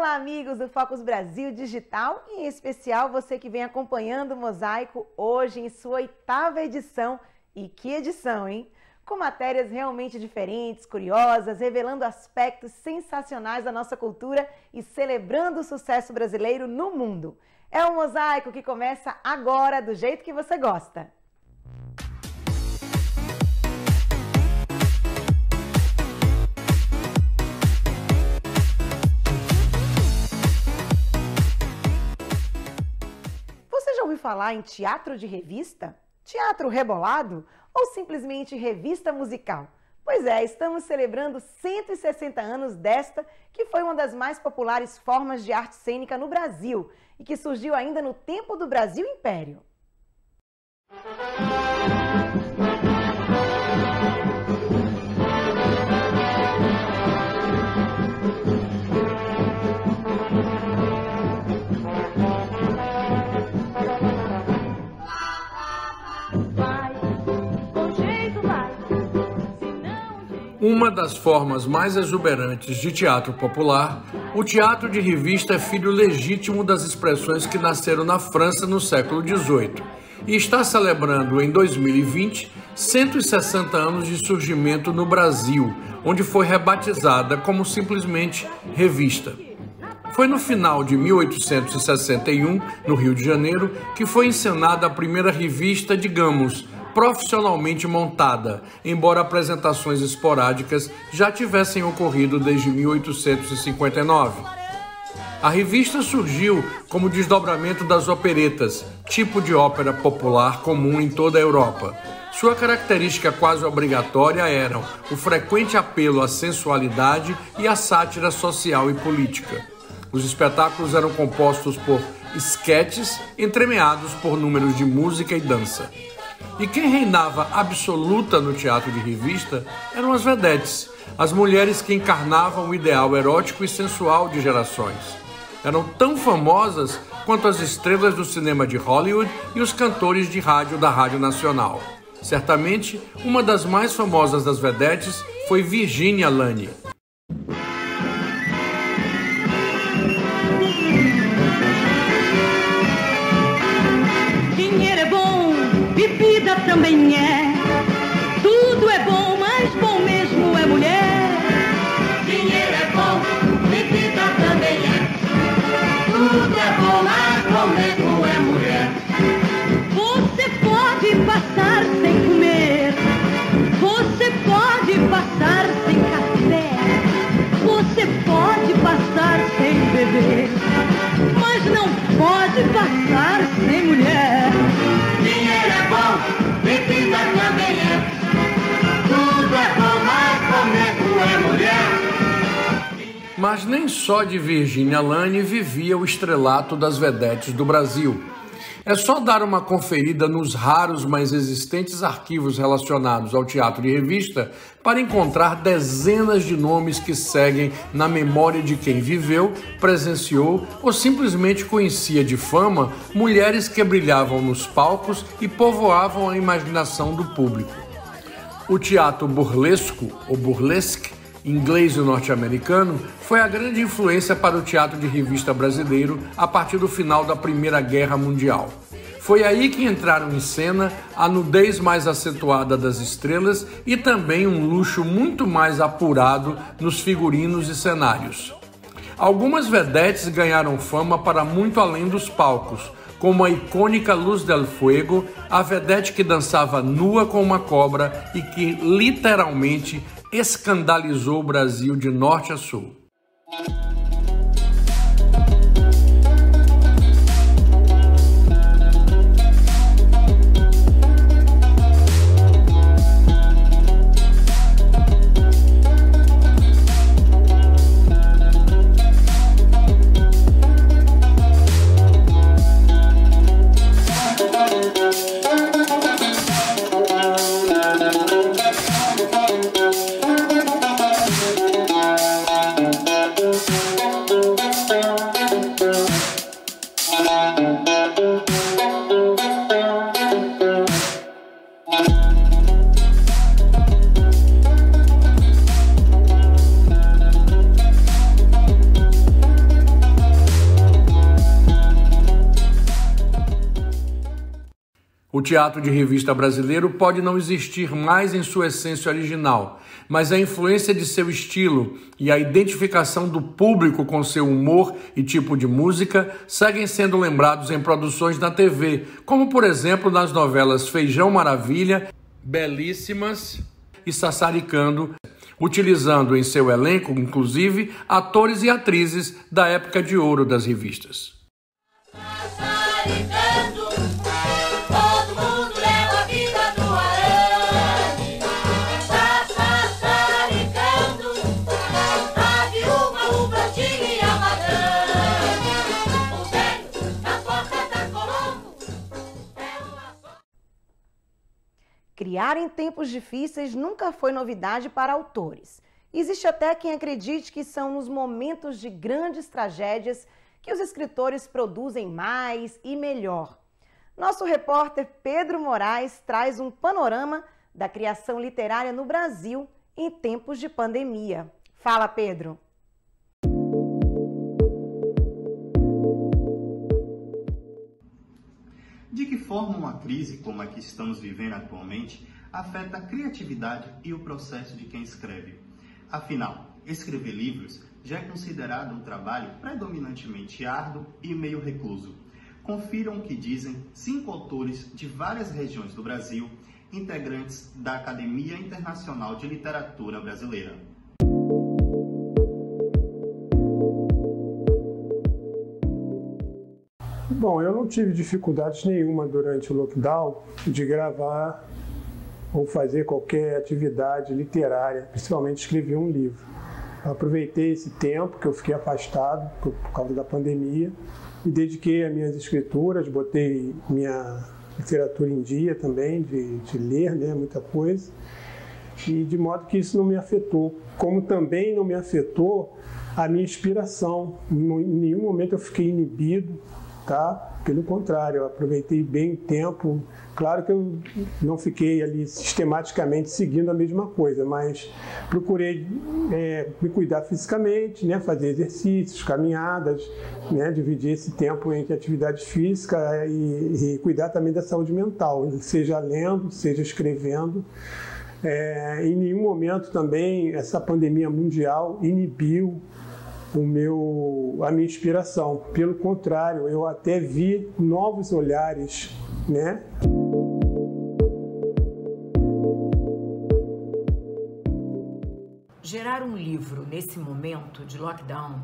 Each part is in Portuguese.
Olá, amigos do Focus Brasil Digital e em especial você que vem acompanhando o Mosaico hoje em sua 8ª edição. E que edição, hein? Com matérias realmente diferentes, curiosas, revelando aspectos sensacionais da nossa cultura e celebrando o sucesso brasileiro no mundo. É o Mosaico que começa agora do jeito que você gosta. Você já ouviu falar em teatro de revista? Teatro rebolado? Ou simplesmente revista musical? Pois é, estamos celebrando 160 anos desta, que foi uma das mais populares formas de arte cênica no Brasil e que surgiu ainda no tempo do Brasil Império. Uma das formas mais exuberantes de teatro popular, o teatro de revista é filho legítimo das expressões que nasceram na França no século XVIII e está celebrando em 2020 160 anos de surgimento no Brasil, onde foi rebatizada como simplesmente revista. Foi no final de 1861, no Rio de Janeiro, que foi encenada a primeira revista, digamos, profissionalmente montada, embora apresentações esporádicas já tivessem ocorrido desde 1859. A revista surgiu como desdobramento das operetas, tipo de ópera popular comum em toda a Europa. Sua característica quase obrigatória eram o frequente apelo à sensualidade e à sátira social e política. Os espetáculos eram compostos por esquetes entremeados por números de música e dança. E quem reinava absoluta no teatro de revista eram as vedetes, as mulheres que encarnavam o ideal erótico e sensual de gerações. Eram tão famosas quanto as estrelas do cinema de Hollywood e os cantores de rádio da Rádio Nacional. Certamente, uma das mais famosas das vedetes foi Virginia Lane. Bebida também é, tudo é bom, mas bom mesmo é mulher. Dinheiro é bom, bebida também é, tudo é bom, mas bom mesmo é mulher. Você pode passar sem comer, você pode passar sem café, você pode passar sem beber, mas não pode passar sem mulher. Dinheiro é bom, bebida também é, tudo é bom, mas bom mesmo é mulher. Mas nem só de Virginia Lane vivia o estrelato das vedetes do Brasil. É só dar uma conferida nos raros, mas existentes arquivos relacionados ao teatro de revista para encontrar dezenas de nomes que seguem na memória de quem viveu, presenciou ou simplesmente conhecia de fama mulheres que brilhavam nos palcos e povoavam a imaginação do público. O teatro burlesco, ou burlesque, inglês e norte-americano, foi a grande influência para o teatro de revista brasileiro a partir do final da Primeira Guerra Mundial. Foi aí que entraram em cena a nudez mais acentuada das estrelas e também um luxo muito mais apurado nos figurinos e cenários. Algumas vedetes ganharam fama para muito além dos palcos, como a icônica Luz del Fuego, a vedete que dançava nua com uma cobra e que literalmente escandalizou o Brasil de norte a sul. O teatro de revista brasileiro pode não existir mais em sua essência original, mas a influência de seu estilo e a identificação do público com seu humor e tipo de música seguem sendo lembrados em produções na TV, como por exemplo nas novelas Feijão Maravilha, Belíssimas e Sassaricando, utilizando em seu elenco, inclusive, atores e atrizes da época de ouro das revistas. Criar em tempos difíceis nunca foi novidade para autores. Existe até quem acredite que são nos momentos de grandes tragédias que os escritores produzem mais e melhor. Nosso repórter Pedro Moraes traz um panorama da criação literária no Brasil em tempos de pandemia. Fala, Pedro! De que forma uma crise como a que estamos vivendo atualmente afeta a criatividade e o processo de quem escreve? Afinal, escrever livros já é considerado um trabalho predominantemente árduo e meio recluso. Confiram o que dizem 5 autores de várias regiões do Brasil, integrantes da Academia Internacional de Literatura Brasileira. Bom, eu não tive dificuldades nenhuma durante o lockdown de gravar ou fazer qualquer atividade literária, principalmente escrever um livro. Eu aproveitei esse tempo que eu fiquei afastado por causa da pandemia e dediquei às minhas escrituras, botei minha literatura em dia também, de ler, né, muita coisa, e de modo que isso não me afetou, como também não me afetou a minha inspiração. Em nenhum momento eu fiquei inibido, tá? Pelo contrário, eu aproveitei bem o tempo. Claro que eu não fiquei ali sistematicamente seguindo a mesma coisa, mas procurei me cuidar fisicamente, né? Fazer exercícios, caminhadas, né? Dividir esse tempo entre atividade física e cuidar também da saúde mental, seja lendo, seja escrevendo. Em nenhum momento também essa pandemia mundial inibiu a minha inspiração. Pelo contrário, eu até vi novos olhares, né? Gerar um livro nesse momento de lockdown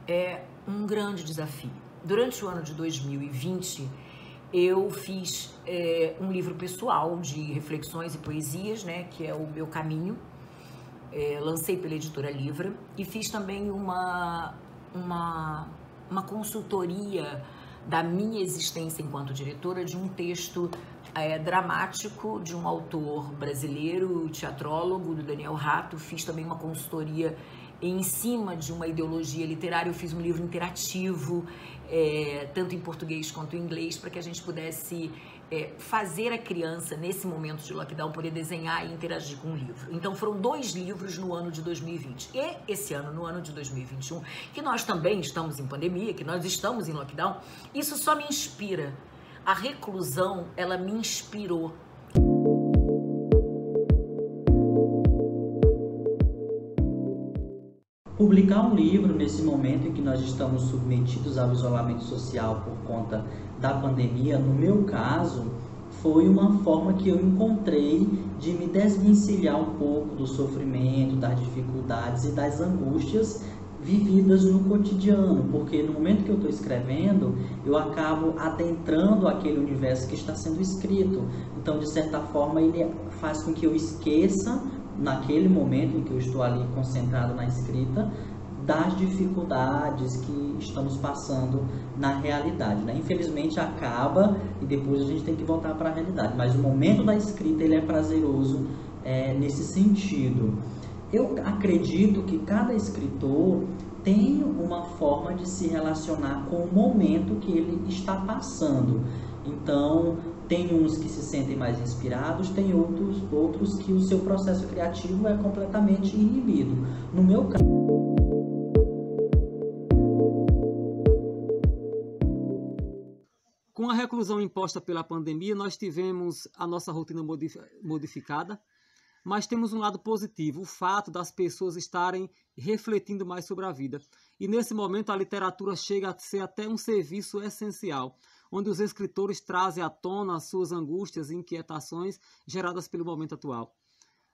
é um grande desafio. Durante o ano de 2020, eu fiz um livro pessoal de reflexões e poesias, né, que é o Meu Caminho. Lancei pela Editora Livra e fiz também uma consultoria da minha existência enquanto diretora de um texto dramático de um autor brasileiro, teatrólogo, do Daniel Ratto. Fiz também uma consultoria em cima de uma ideologia literária. Eu fiz um livro interativo, tanto em português quanto em inglês, para que a gente pudesse fazer a criança, nesse momento de lockdown, poder desenhar e interagir com o livro. Então foram 2 livros no ano de 2020. E esse ano, no ano de 2021, que nós também estamos em pandemia, que nós estamos em lockdown, isso só me inspira. A reclusão, ela me inspirou. Publicar um livro nesse momento em que nós estamos submetidos ao isolamento social por conta da pandemia, no meu caso, foi uma forma que eu encontrei de me desvencilhar um pouco do sofrimento, das dificuldades e das angústias vividas no cotidiano, porque no momento que eu estou escrevendo, eu acabo adentrando aquele universo que está sendo escrito. Então, de certa forma, ele faz com que eu esqueça, naquele momento em que eu estou ali concentrado na escrita, das dificuldades que estamos passando na realidade, né? Infelizmente acaba e depois a gente tem que voltar para a realidade, mas o momento da escrita ele é prazeroso nesse sentido. Eu acredito que cada escritor tem uma forma de se relacionar com o momento que ele está passando. Então, tem uns que se sentem mais inspirados, tem outros que o seu processo criativo é completamente inibido. No meu caso, Com a reclusão imposta pela pandemia, nós tivemos a nossa rotina modificada, mas temos um lado positivo, o fato das pessoas estarem refletindo mais sobre a vida. E nesse momento a literatura chega a ser até um serviço essencial, onde os escritores trazem à tona as suas angústias e inquietações geradas pelo momento atual.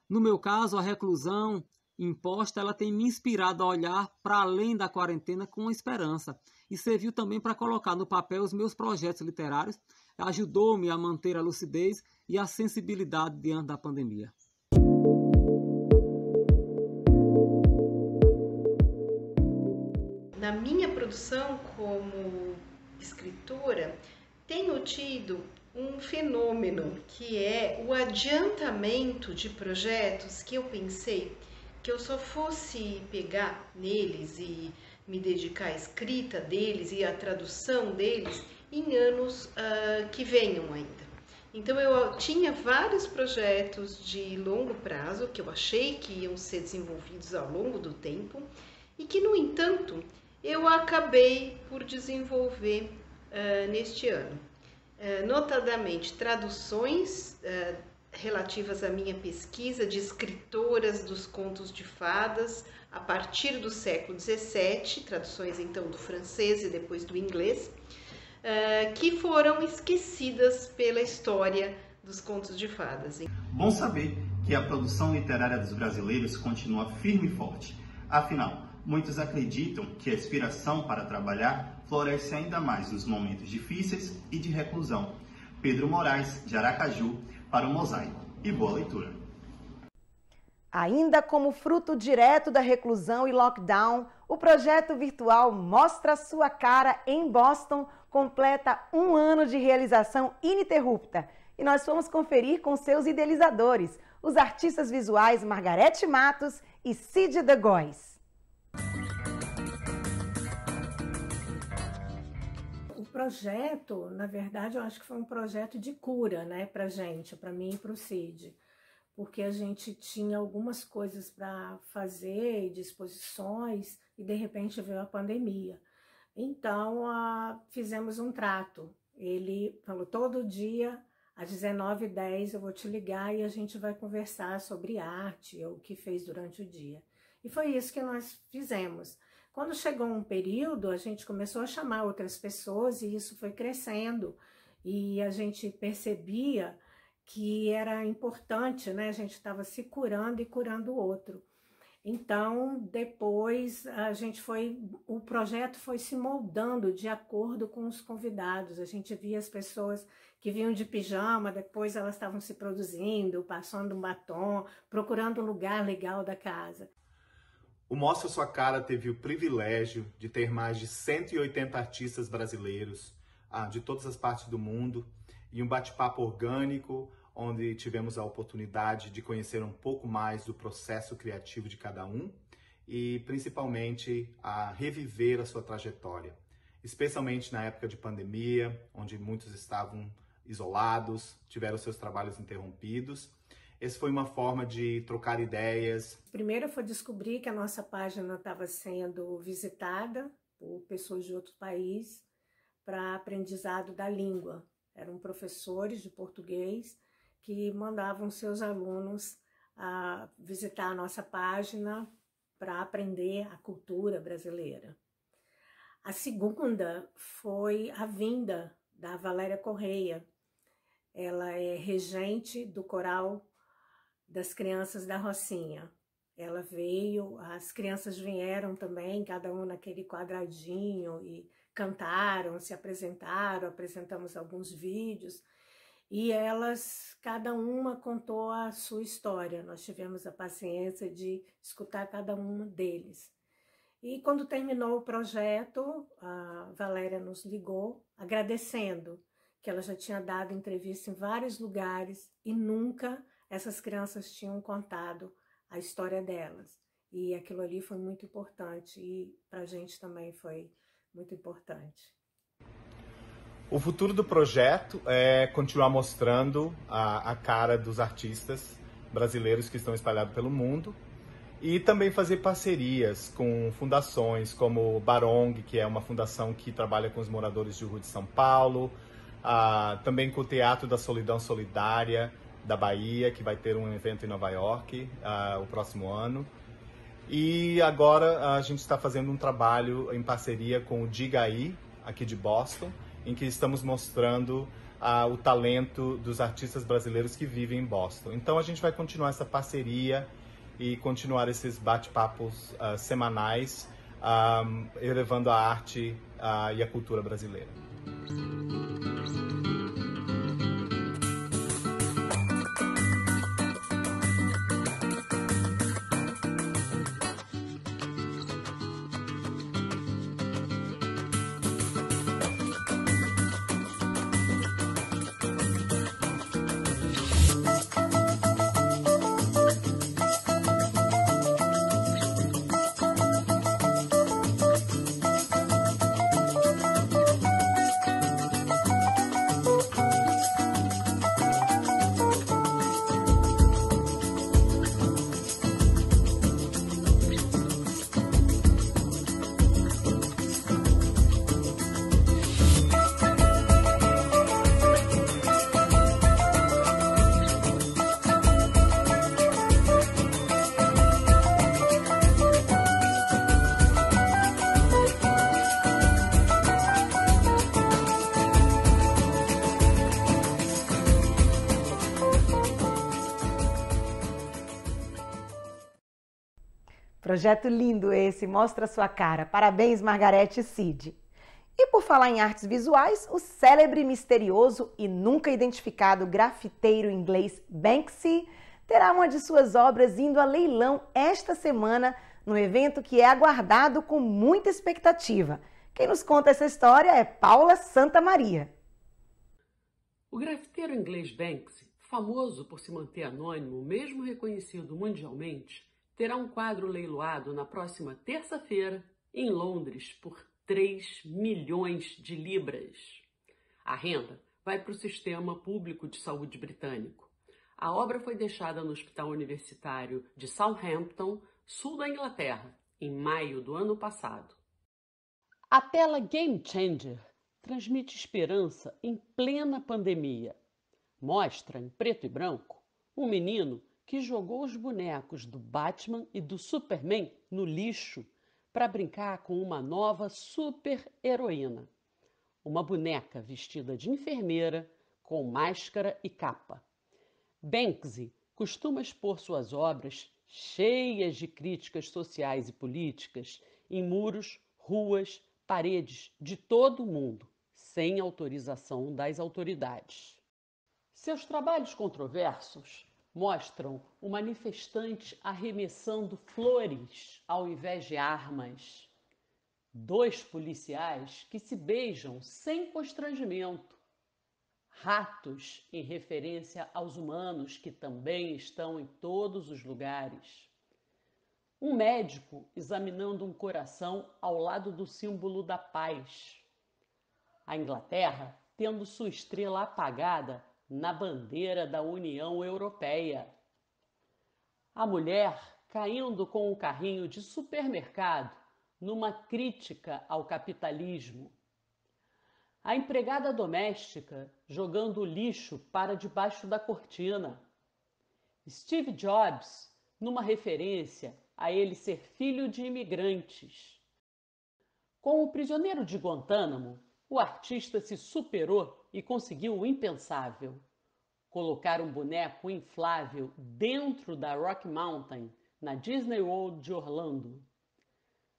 No meu caso, a reclusão imposta, ela tem me inspirado a olhar para além da quarentena com esperança e serviu também para colocar no papel os meus projetos literários, ajudou-me a manter a lucidez e a sensibilidade diante da pandemia. Na minha produção como escritora, tenho tido um fenômeno que é o adiantamento de projetos que eu pensei que eu só fosse pegar neles e me dedicar à escrita deles e à tradução deles em anos que venham ainda. Então eu tinha vários projetos de longo prazo que eu achei que iam ser desenvolvidos ao longo do tempo e que, no entanto, eu acabei por desenvolver neste ano. Notadamente, traduções relativas à minha pesquisa de escritoras dos contos de fadas a partir do século XVII, traduções então do francês e depois do inglês, que foram esquecidas pela história dos contos de fadas. Bom saber que a produção literária dos brasileiros continua firme e forte. Afinal, muitos acreditam que a inspiração para trabalhar floresce ainda mais nos momentos difíceis e de reclusão. Pedro Moraes, de Aracaju, para o Mosaico. E boa leitura. Ainda como fruto direto da reclusão e lockdown, o projeto virtual Mostra Sua Cara em Boston completa 1 ano de realização ininterrupta. E nós fomos conferir com seus idealizadores, os artistas visuais Margarete Matos e Cid de Góes. O projeto, na verdade, eu acho que foi um projeto de cura, né, pra gente, para mim e para o Cid, porque a gente tinha algumas coisas para fazer, disposições, e de repente veio a pandemia. Então, fizemos um trato. Ele falou, todo dia, às 19h10, eu vou te ligar e a gente vai conversar sobre arte, ou o que fez durante o dia. E foi isso que nós fizemos. Quando chegou um período, a gente começou a chamar outras pessoas e isso foi crescendo. E a gente percebia que era importante, né? A gente estava se curando e curando o outro. Então, depois, o projeto foi se moldando de acordo com os convidados. A gente via as pessoas que vinham de pijama, depois elas estavam se produzindo, passando um batom, procurando um lugar legal da casa. O Mostra Sua Cara teve o privilégio de ter mais de 180 artistas brasileiros de todas as partes do mundo e um bate-papo orgânico, onde tivemos a oportunidade de conhecer um pouco mais do processo criativo de cada um e principalmente a reviver a sua trajetória, especialmente na época de pandemia, onde muitos estavam isolados, tiveram seus trabalhos interrompidos. Essa foi uma forma de trocar ideias. Primeiro foi descobrir que a nossa página estava sendo visitada por pessoas de outro país para aprendizado da língua. Eram professores de português que mandavam seus alunos a visitar a nossa página para aprender a cultura brasileira. A segunda foi a vinda da Valéria Correia. Ela é regente do coral das crianças da Rocinha. Ela veio, as crianças vieram também, cada um naquele quadradinho, e cantaram, se apresentaram, apresentamos alguns vídeos, e elas, cada uma contou a sua história. Nós tivemos a paciência de escutar cada um deles. E quando terminou o projeto, a Valéria nos ligou, agradecendo que ela já tinha dado entrevista em vários lugares e nunca essas crianças tinham contado a história delas. E aquilo ali foi muito importante e para a gente também foi muito importante. O futuro do projeto é continuar mostrando a cara dos artistas brasileiros que estão espalhados pelo mundo e também fazer parcerias com fundações como o Barong, que é uma fundação que trabalha com os moradores de rua de São Paulo, também com o Teatro da Solidão Solidária da Bahia, que vai ter um evento em Nova York o próximo ano. E agora a gente está fazendo um trabalho em parceria com o Diga Aí, aqui de Boston, em que estamos mostrando o talento dos artistas brasileiros que vivem em Boston. Então a gente vai continuar essa parceria e continuar esses bate-papos semanais, elevando a arte e a cultura brasileira. Projeto lindo esse, mostra sua cara. Parabéns, Margarete e Cid. E por falar em artes visuais, o célebre, misterioso e nunca identificado grafiteiro inglês Banksy terá uma de suas obras indo a leilão esta semana, num evento que é aguardado com muita expectativa. Quem nos conta essa história é Paula Santamaria. O grafiteiro inglês Banksy, famoso por se manter anônimo, mesmo reconhecido mundialmente, terá um quadro leiloado na próxima terça-feira em Londres por 3 milhões de libras. A renda vai para o Sistema Público de Saúde britânico. A obra foi deixada no Hospital Universitário de Southampton, sul da Inglaterra, em maio do ano passado. A tela Game Changer transmite esperança em plena pandemia. Mostra, em preto e branco, um menino que jogou os bonecos do Batman e do Superman no lixo para brincar com uma nova super-heroína. Uma boneca vestida de enfermeira, com máscara e capa. Banksy costuma expor suas obras, cheias de críticas sociais e políticas, em muros, ruas, paredes de todo o mundo, sem autorização das autoridades. Seus trabalhos controversos mostram o manifestante arremessando flores ao invés de armas. 2 policiais que se beijam sem constrangimento. Ratos em referência aos humanos que também estão em todos os lugares. Um médico examinando um coração ao lado do símbolo da paz. A Inglaterra tendo sua estrela apagada na bandeira da União Europeia. A mulher caindo com um carrinho de supermercado numa crítica ao capitalismo. A empregada doméstica jogando o lixo para debaixo da cortina. Steve Jobs numa referência a ele ser filho de imigrantes. Com o Prisioneiro de Guantánamo, o artista se superou e conseguiu o impensável: colocar um boneco inflável dentro da Rock Mountain, na Disney World de Orlando.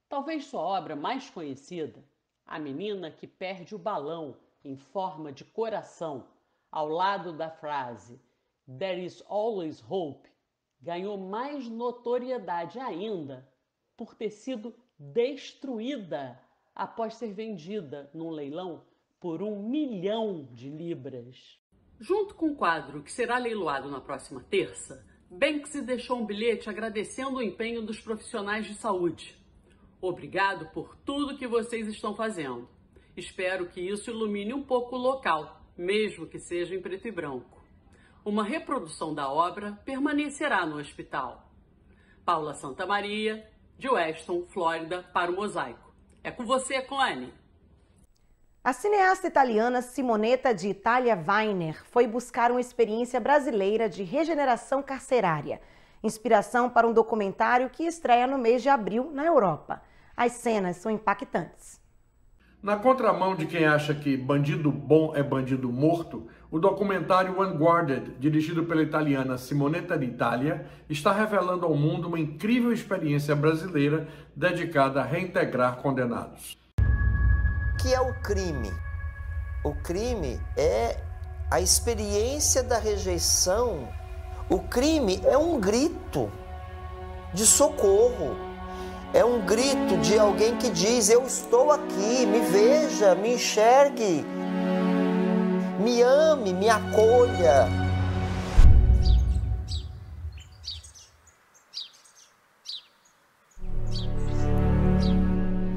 Talvez sua obra mais conhecida, A Menina que Perde o Balão em forma de coração, ao lado da frase There is always hope, ganhou mais notoriedade ainda por ter sido destruída após ser vendida num leilão por 1 milhão de libras. Junto com o quadro que será leiloado na próxima terça, Banksy deixou um bilhete agradecendo o empenho dos profissionais de saúde. Obrigado por tudo que vocês estão fazendo. Espero que isso ilumine um pouco o local, mesmo que seja em preto e branco. Uma reprodução da obra permanecerá no hospital. Paula Santamaria, de Weston, Flórida, para o Mosaico. É com você, Connie. A cineasta italiana Simonetta de Italia Weiner foi buscar uma experiência brasileira de regeneração carcerária, inspiração para um documentário que estreia no mês de abril na Europa. As cenas são impactantes. Na contramão de quem acha que bandido bom é bandido morto, o documentário Unguarded, dirigido pela italiana Simonetta de Italia, está revelando ao mundo uma incrível experiência brasileira dedicada a reintegrar condenados. O que é o crime? O crime é a experiência da rejeição. O crime é um grito de socorro. É um grito de alguém que diz: eu estou aqui, me veja, me enxergue, me ame, me acolha.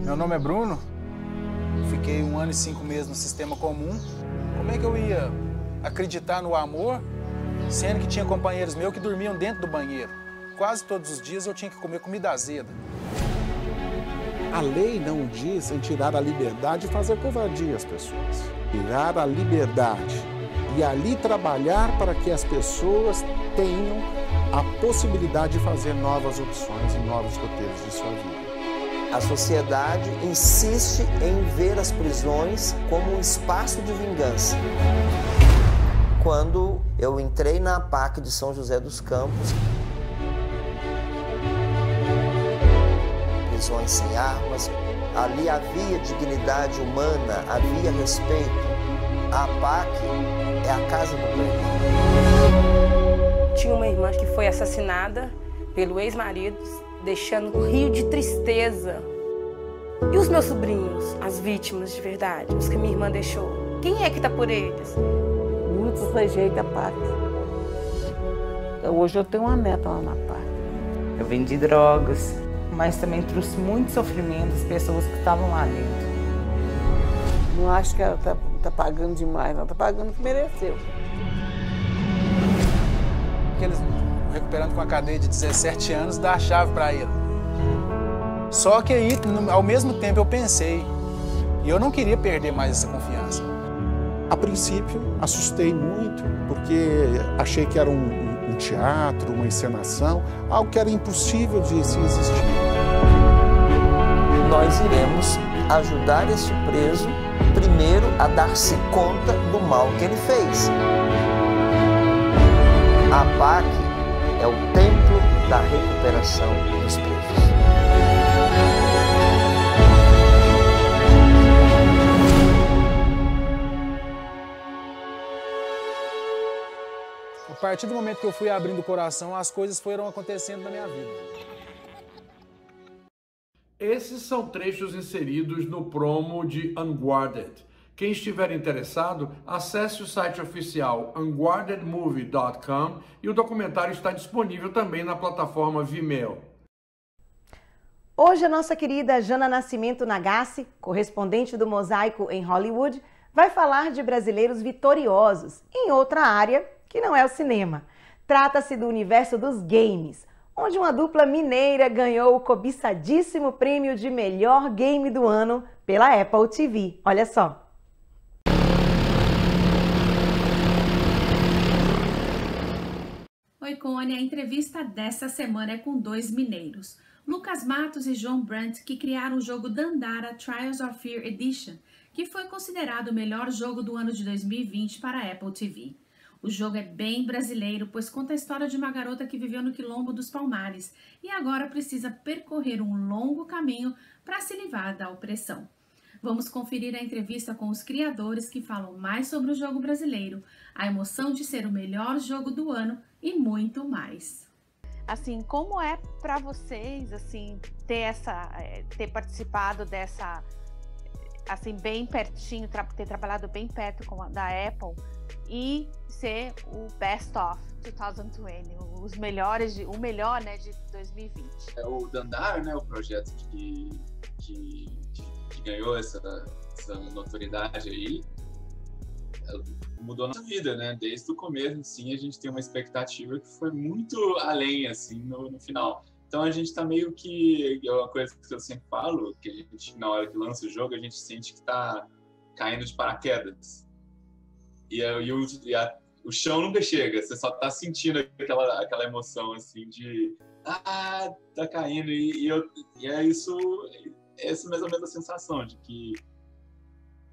Meu nome é Bruno. Fiquei 1 ano e 5 meses no sistema comum. Como é que eu ia acreditar no amor, sendo que tinha companheiros meus que dormiam dentro do banheiro? Quase todos os dias eu tinha que comer comida azeda. A lei não diz em tirar a liberdade e fazer covardia às pessoas. Tirar a liberdade e ali trabalhar para que as pessoas tenham a possibilidade de fazer novas opções e novos roteiros de sua vida. A sociedade insiste em ver as prisões como um espaço de vingança. Quando eu entrei na APAC de São José dos Campos, prisões sem armas, ali havia dignidade humana, havia respeito. A APAC é a casa do perdão. Tinha uma irmã que foi assassinada pelo ex-marido, deixando um rio de tristeza. E os meus sobrinhos, as vítimas de verdade, os que minha irmã deixou? Quem é que está por eles? Muitos rejeitam a PAC. Hoje eu tenho uma neta lá na PAC. Eu vendi drogas, mas também trouxe muito sofrimento às pessoas que estavam lá dentro. Não acho que ela tá pagando demais, ela tá pagando o que mereceu. Eles recuperando com a cadeia de 17 anos, dá a chave para ele. Só que aí, ao mesmo tempo, eu pensei, e eu não queria perder mais essa confiança. A princípio, assustei muito, porque achei que era um teatro, uma encenação, algo que era impossível de se existir. Nós iremos ajudar esse preso, primeiro, a dar-se conta do mal que ele fez. A APAC é o templo da recuperação dos presos. A partir do momento que eu fui abrindo o coração, as coisas foram acontecendo na minha vida. Esses são trechos inseridos no promo de Unguarded. Quem estiver interessado, acesse o site oficial unguardedmovie.com e o documentário está disponível também na plataforma Vimeo. Hoje a nossa querida Jana Nascimento Nagassi, correspondente do Mosaico em Hollywood, vai falar de brasileiros vitoriosos em outra área que não é o cinema. Trata-se do universo dos games, onde uma dupla mineira ganhou o cobiçadíssimo prêmio de melhor game do ano pela Apple TV. Olha só. Oi, Cone, a entrevista dessa semana é com 2 mineiros, Lucas Matos e João Brandt, que criaram o jogo Dandara Trials of Fear Edition, que foi considerado o melhor jogo do ano de 2020 para a Apple TV. O jogo é bem brasileiro, pois conta a história de uma garota que viveu no Quilombo dos Palmares e agora precisa percorrer um longo caminho para se livrar da opressão. Vamos conferir a entrevista com os criadores que falam mais sobre o jogo brasileiro, a emoção de ser o melhor jogo do ano e muito mais. Assim, como é para vocês, assim, ter participado dessa, assim, bem pertinho, ter trabalhado bem perto da Apple e ser o Best of 2020, o melhor, né, de 2020. O Dandara, né, o projeto que ganhou essa notoriedade aí, mudou a nossa vida, né? Desde o começo, assim, a gente tem uma expectativa que foi muito além, assim, no final. Então a gente tá meio que, é uma coisa que eu sempre falo, que a gente, na hora que lança o jogo, a gente sente que tá caindo de paraquedas. O chão nunca chega, você só tá sentindo aquela emoção, assim, de tá caindo, é isso, essa mais ou menos a sensação de que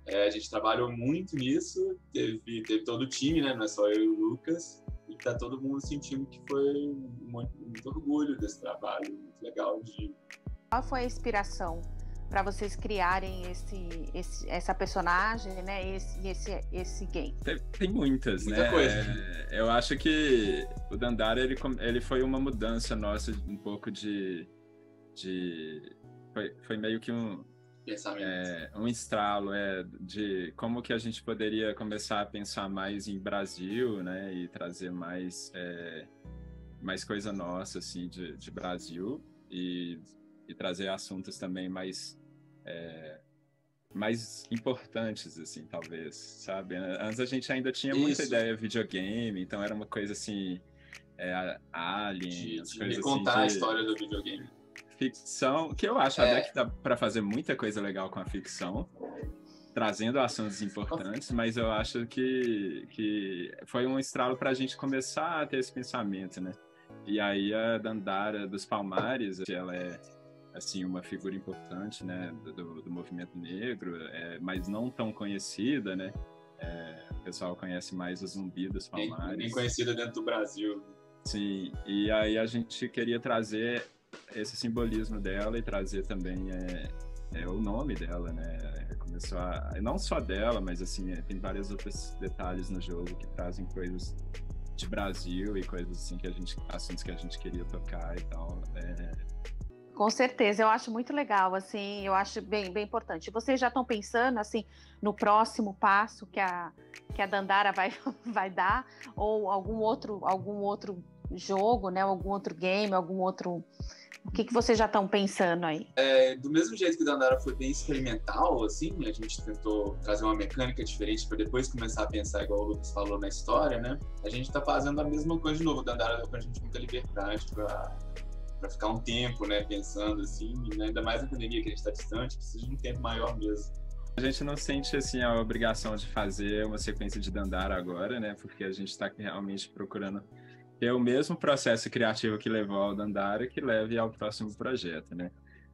a gente trabalhou muito nisso, teve todo o time, né, não é só eu e o Lucas, e tá todo mundo sentindo que foi muito orgulho desse trabalho, muito legal. Qual foi a inspiração para vocês criarem essa personagem, né? Esse game? Tem muitas, muita né? Coisa. Eu acho que o Dandara ele foi uma mudança nossa, um pouco foi meio que um estralo de como que a gente poderia começar a pensar mais em Brasil, né? E trazer mais coisa nossa assim de Brasil e trazer assuntos também mais importantes, assim, talvez, sabe? Antes a gente ainda tinha muita ideia videogame, então era uma coisa assim, Alien, de contar a história do videogame. Ficção, que eu acho até que dá para fazer muita coisa legal com a ficção, trazendo assuntos importantes, mas eu acho que foi um estralo para a gente começar a ter esse pensamento, né? E aí a Dandara dos Palmares, ela é assim, uma figura importante, né, do movimento negro, mas não tão conhecida, né? O pessoal conhece mais o Zumbi dos Palmares. Nem conhecida dentro do Brasil. Sim, e aí a gente queria trazer esse simbolismo dela e trazer também o nome dela, né? Começou não só dela, mas assim, tem vários outros detalhes no jogo que trazem coisas de Brasil e coisas assim assuntos que a gente queria tocar e tal. Com certeza, eu acho muito legal, assim, eu acho bem importante. Vocês já estão pensando, assim, no próximo passo que a Dandara vai dar? Ou algum outro jogo, né? Algum outro game, O que vocês já estão pensando aí? Do mesmo jeito que a Dandara foi bem experimental, assim, a gente tentou trazer uma mecânica diferente para depois começar a pensar, igual o Lucas falou na história, né? A gente está fazendo a mesma coisa de novo. A Dandara deu pra gente muita liberdade para ficar um tempo, né, pensando assim, né, ainda mais na pandemia que a gente está distante, precisa de um tempo maior mesmo. A gente não sente assim a obrigação de fazer uma sequência de Dandara agora, né, porque a gente está realmente procurando ter o mesmo processo criativo que levou ao Dandara que leve ao próximo projeto, né.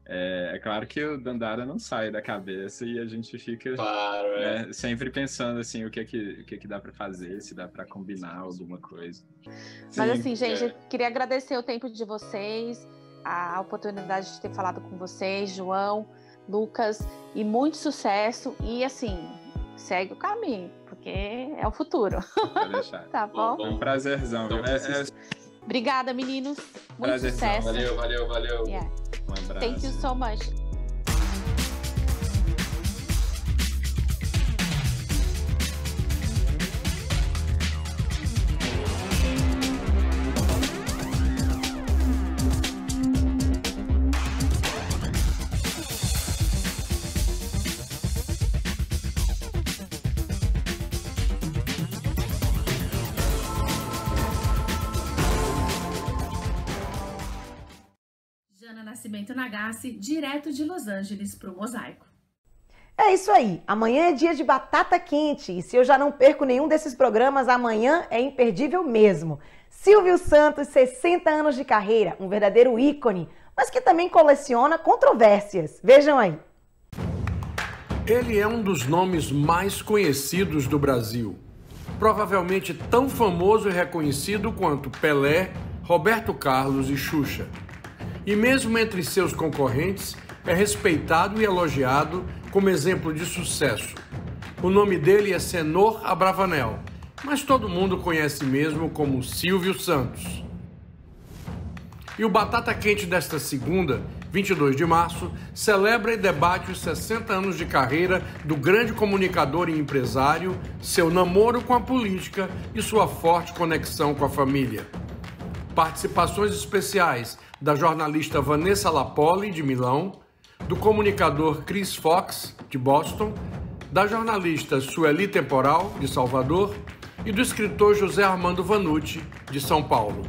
É claro que o Dandara não sai da cabeça e a gente fica sempre pensando assim o que dá para fazer, se dá para combinar alguma coisa. Mas assim, gente, eu queria agradecer o tempo de vocês, a oportunidade de ter falado com vocês, João, Lucas, e muito sucesso e assim, segue o caminho, porque é o futuro. Vou deixar. Tá bom? Foi um prazerzão. Obrigada, meninos. Muito sucesso. Valeu. Yeah. Um abraço. Thank you so much. Nascimento Nagassi, direto de Los Angeles para o Mosaico. É isso aí, amanhã é dia de batata quente e se eu já não perco nenhum desses programas, amanhã é imperdível mesmo. Silvio Santos, 60 anos de carreira, um verdadeiro ícone, mas que também coleciona controvérsias. Vejam aí. Ele é um dos nomes mais conhecidos do Brasil. Provavelmente tão famoso e reconhecido quanto Pelé, Roberto Carlos e Xuxa. E mesmo entre seus concorrentes, é respeitado e elogiado como exemplo de sucesso. O nome dele é Senhor Abravanel, mas todo mundo conhece mesmo como Silvio Santos. E o Batata Quente desta segunda, 22 de março, celebra e debate os 60 anos de carreira do grande comunicador e empresário, seu namoro com a política e sua forte conexão com a família. Participações especiais da jornalista Vanessa Lapoli, de Milão, do comunicador Chris Fox, de Boston, da jornalista Sueli Temporal, de Salvador, e do escritor José Armando Vanucci, de São Paulo.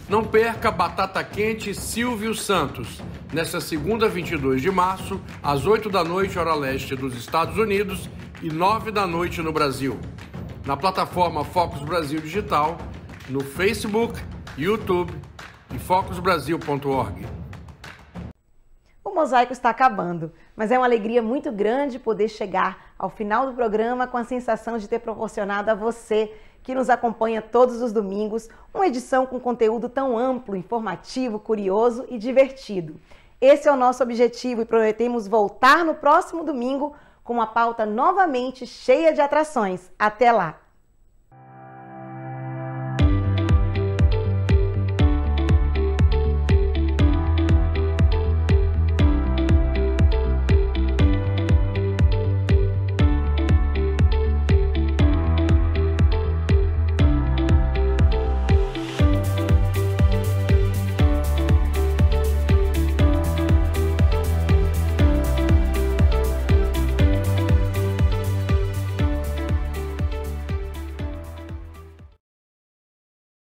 Não perca Batata Quente Silvio Santos, nesta segunda, 22 de março, às 8 da noite, hora leste dos Estados Unidos, e 9 da noite no Brasil. Na plataforma Focus Brasil Digital, no Facebook, YouTube e focusbrasil.org. O Mosaico está acabando, mas é uma alegria muito grande poder chegar ao final do programa com a sensação de ter proporcionado a você, que nos acompanha todos os domingos, uma edição com conteúdo tão amplo, informativo, curioso e divertido. Esse é o nosso objetivo e prometemos voltar no próximo domingo com uma pauta novamente cheia de atrações. Até lá!